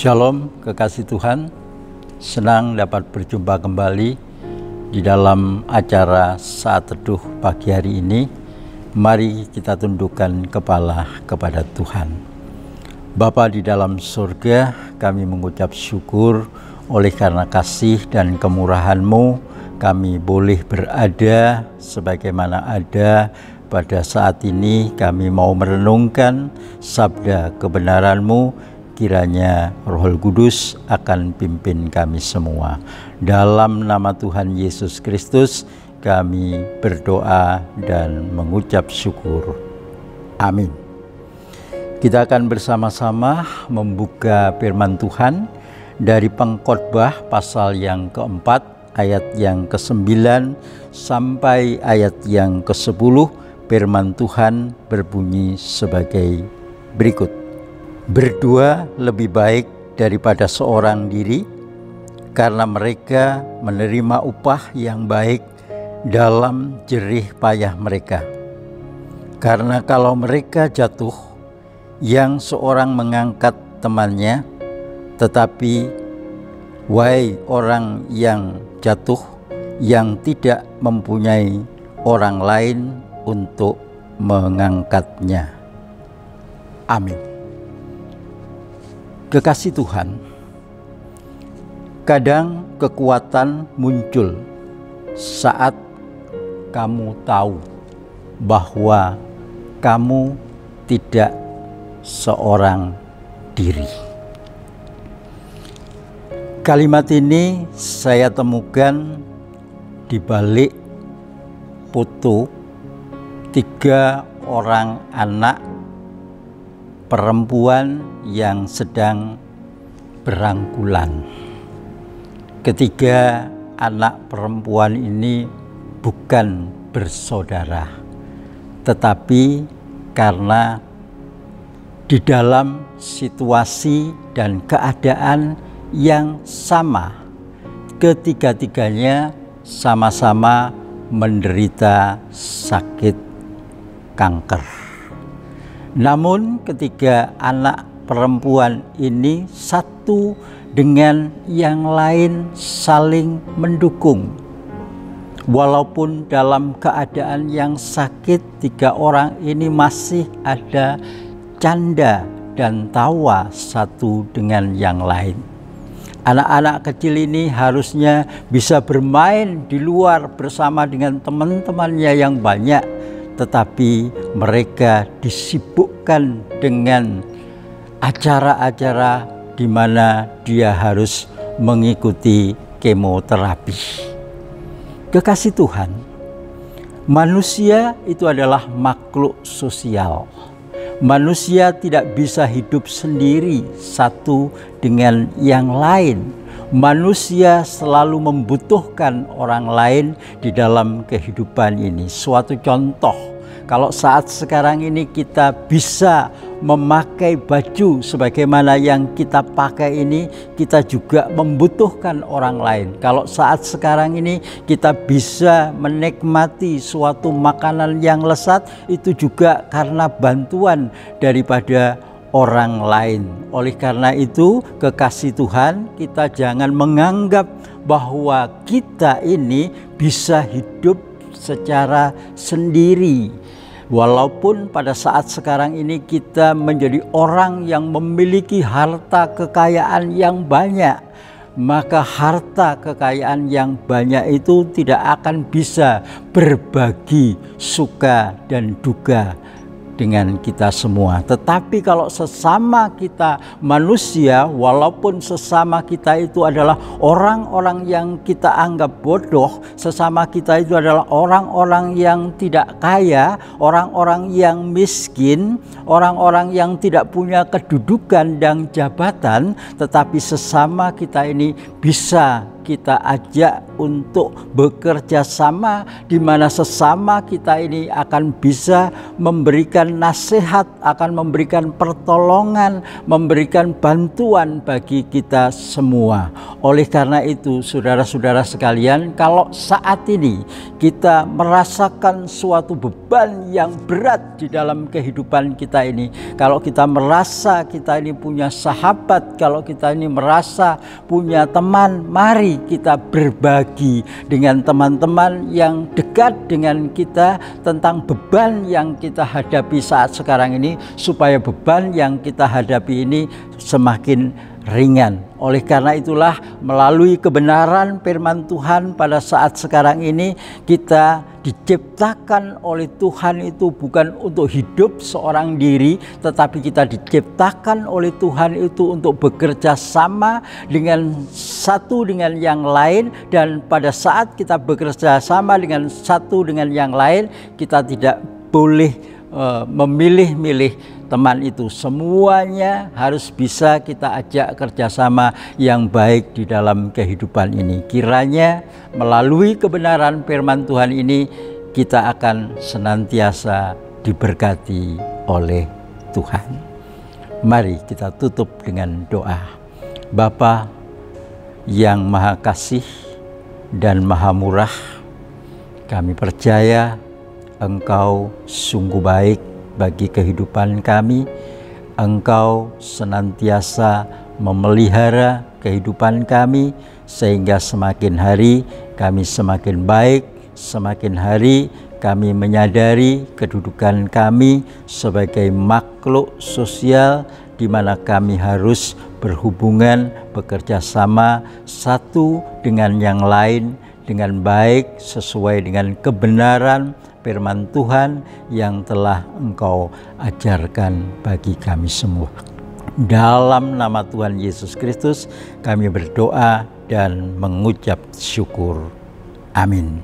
Shalom, kekasih Tuhan. Senang dapat berjumpa kembali di dalam acara Saat Teduh pagi hari ini. Mari kita tundukkan kepala kepada Tuhan. Bapa di dalam surga, kami mengucap syukur oleh karena kasih dan kemurahan-Mu, kami boleh berada sebagaimana ada. Pada saat ini kami mau merenungkan sabda kebenaran-Mu. Kiranya Roh Kudus akan pimpin kami semua. Dalam nama Tuhan Yesus Kristus kami berdoa dan mengucap syukur. Amin. Kita akan bersama-sama membuka firman Tuhan dari Pengkhotbah pasal yang keempat, ayat yang ke-9 sampai ayat yang ke-10. Firman Tuhan berbunyi sebagai berikut. Berdua lebih baik daripada seorang diri, karena mereka menerima upah yang baik dalam jerih payah mereka. Karena kalau mereka jatuh, yang seorang mengangkat temannya, tetapi wahai orang yang jatuh, yang tidak mempunyai orang lain untuk mengangkatnya. Amin. Kekasih Tuhan, kadang kekuatan muncul saat kamu tahu bahwa kamu tidak seorang diri. Kalimat ini saya temukan di balik foto 3 orang anak perempuan yang sedang berangkulan. Ketiga anak perempuan ini bukan bersaudara, tetapi karena di dalam situasi dan keadaan yang sama, ketiga-tiganya sama-sama menderita sakit kanker. Namun ketiga anak perempuan ini satu dengan yang lain saling mendukung. Walaupun dalam keadaan yang sakit, 3 orang ini masih ada canda dan tawa satu dengan yang lain. Anak-anak kecil ini harusnya bisa bermain di luar bersama dengan teman-temannya yang banyak, tetapi mereka disibukkan dengan acara-acara di mana dia harus mengikuti kemoterapi. Kekasih Tuhan, manusia itu adalah makhluk sosial. Manusia tidak bisa hidup sendiri satu dengan yang lain. Manusia selalu membutuhkan orang lain di dalam kehidupan ini. Suatu contoh, kalau saat sekarang ini kita bisa memakai baju sebagaimana yang kita pakai ini, kita juga membutuhkan orang lain. Kalau saat sekarang ini kita bisa menikmati suatu makanan yang lezat, itu juga karena bantuan daripada orang lain. Oleh karena itu, kekasih Tuhan, kita jangan menganggap bahwa kita ini bisa hidup secara sendiri. Walaupun pada saat sekarang ini kita menjadi orang yang memiliki harta kekayaan yang banyak, maka harta kekayaan yang banyak itu tidak akan bisa berbagi suka dan duka dengan kita semua. Tetapi kalau sesama kita manusia, walaupun sesama kita itu adalah orang-orang yang kita anggap bodoh, sesama kita itu adalah orang-orang yang tidak kaya, orang-orang yang miskin, orang-orang yang tidak punya kedudukan dan jabatan, tetapi sesama kita ini bisa kita ajak untuk bekerja sama, di mana sesama kita ini akan bisa memberikan nasihat, akan memberikan pertolongan, memberikan bantuan bagi kita semua. Oleh karena itu, saudara-saudara sekalian, kalau saat ini kita merasakan suatu beban yang berat di dalam kehidupan kita ini, kalau kita merasa kita ini punya sahabat, kalau kita ini merasa punya teman, mari kita berbagi dengan teman-teman yang dekat dengan kita tentang beban yang kita hadapi saat sekarang ini, supaya beban yang kita hadapi ini semakin ringan. Oleh karena itulah, melalui kebenaran firman Tuhan pada saat sekarang ini, kita diciptakan oleh Tuhan itu bukan untuk hidup seorang diri, tetapi kita diciptakan oleh Tuhan itu untuk bekerja sama dengan satu dengan yang lain. Dan pada saat kita bekerja sama dengan satu dengan yang lain, kita tidak boleh memilih-milih teman itu. Semuanya harus bisa kita ajak kerjasama yang baik di dalam kehidupan ini. Kiranya melalui kebenaran firman Tuhan ini, kita akan senantiasa diberkati oleh Tuhan. Mari kita tutup dengan doa. Bapa yang Maha Kasih dan Maha Murah, kami percaya Engkau sungguh baik bagi kehidupan kami. Engkau senantiasa memelihara kehidupan kami, sehingga semakin hari kami semakin baik, semakin hari kami menyadari kedudukan kami sebagai makhluk sosial, di mana kami harus berhubungan, bekerja sama satu dengan yang lain dengan baik, sesuai dengan kebenaran firman Tuhan yang telah Engkau ajarkan bagi kami semua. Dalam nama Tuhan Yesus Kristus kami berdoa dan mengucap syukur. Amin.